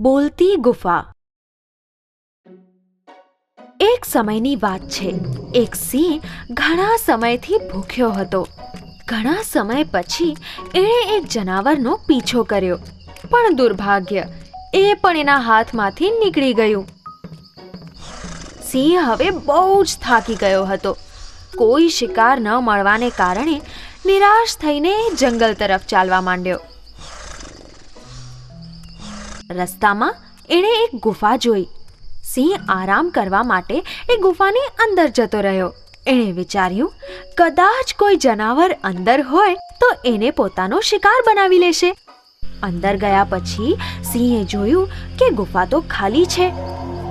બોલતી ગુફા. એક સમયની વાત છે. એક સિંહ ઘણા સમયથી ભૂખ્યો હતો. ઘણા સમય પછી એણે એક જનાવરનો પીછો કર્યો, પણ દુર્ભાગ્ય, એ પણ એના હાથમાંથી નીકળી ગયું. સિંહ હવે બહુ જ થાકી ગયો હતો. કોઈ શિકાર ન મળવાને કારણે નિરાશ થઈને જંગલ તરફ ચાલવા માંડ્યો. રસ્તામાં એણે એક ગુફા જોઈ. સિંહ આરામ કરવા માટે એ ગુફાની અંદર જતો રહ્યો. એણે વિચાર્યું, કદાચ કોઈ જનાવર અંદર હોય તો એને પોતાનો શિકાર બનાવી લેશે. અંદર ગયા પછી સિંહે જોયું કે ગુફા તો ખાલી છે.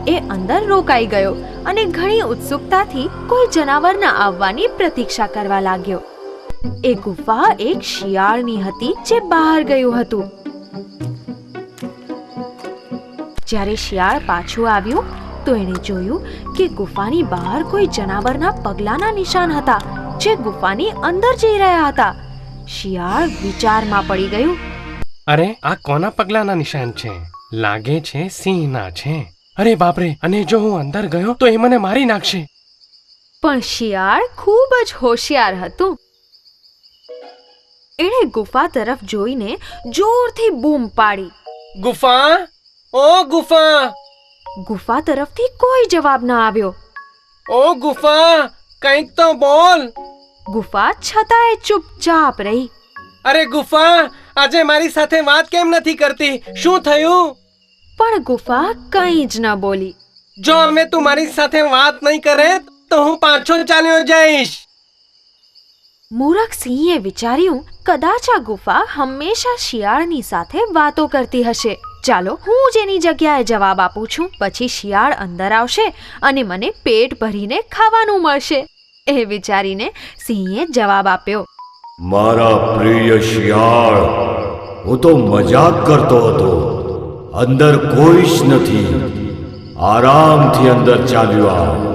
એ અંદર રોકાઈ ગયો અને ઘણી ઉત્સુકતાથી કોઈ જનાવરના આવવાની પ્રતીક્ષા કરવા લાગ્યો. એ ગુફા એક શિયાળની હતી જે બહાર ગયું હતું. જ્યારે શિયાળ પાછું આવ્યું તો એણે જોયું કે ગુફાની બહાર કોઈ જનાવરના પગલાંના નિશાન હતા જે ગુફાની અંદર જઈ રહ્યા હતા. શિયાળ વિચારમાં પડી ગયું. અરે, આ કોના પગલાંના નિશાન છે? લાગે છે સિંહના છે. અરે બાપરે, અને જો હું અંદર ગયો તો એ મને મારી નાખશે. પણ શિયાળ ખૂબ જ હોશિયાર હતું. એણે ગુફા તરફ જોઈને જોરથી બૂમ પાડી. ગુફા, ઓ ગુફા! ગુફા તરફથી કોઈ જવાબ ન આવ્યો. ઓ ગુફા, કંઈક તો બોલ! ગુફા છતાંય ચૂપચાપ રહી. અરે ગુફા, આજે મારી સાથે વાત કેમ નથી કરતી? શું થયું? પણ ગુફા કંઈ જ ન બોલી. જો અમે તું મારી સાથે વાત નહીં કરે તો હું પાછો ચાલ્યો જઈશ. મૂરખ સિંહે વિચાર્યું, કદાચ આ ગુફા હંમેશા શિયાળની સાથે વાતો કરતી હશે. ચાલો, હું જ એની જગ્યાએ જવાબ આપું છું. પછી શિયાળ અંદર આવશે અને મને પેટ ભરીને ખાવાનું મળશે. એ વિચારીને સિંહે જવાબ આપ્યો. મારા પ્રિય શિયાળ, હું તો મજાક કરતો હતો. અંદર કોઈ જ નથી. આરામથી અંદર ચાલ્યો આવ.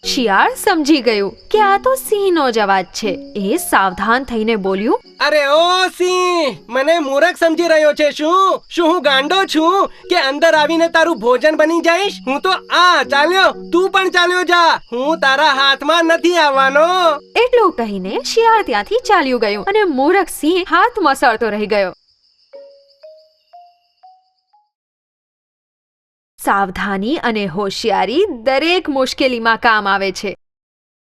શિયાળ સમજી ગયું કે આ તો સિંહનો જ અવાજ છે. એ સાવધાન થઈને બોલ્યું, અરે ઓ સિંહ, મને મૂરખ સમજી રહ્યો છે શું? શું હું ગાંડો છું કે અંદર આવીને તારું ભોજન બની જઈશ? હું તો ચાલ્યો, તું પણ ચાલ્યો જા. હું તારા હાથમાં નથી આવવાનો. એટલું કહીને શિયાળ ત્યાંથી ચાલ્યું ગયું અને મૂરખ સિંહ હાથ મસળતો રહી ગયો. સાવધાની અને હોશિયારી દરેક મુશ્કેલીમાં કામ આવે છે.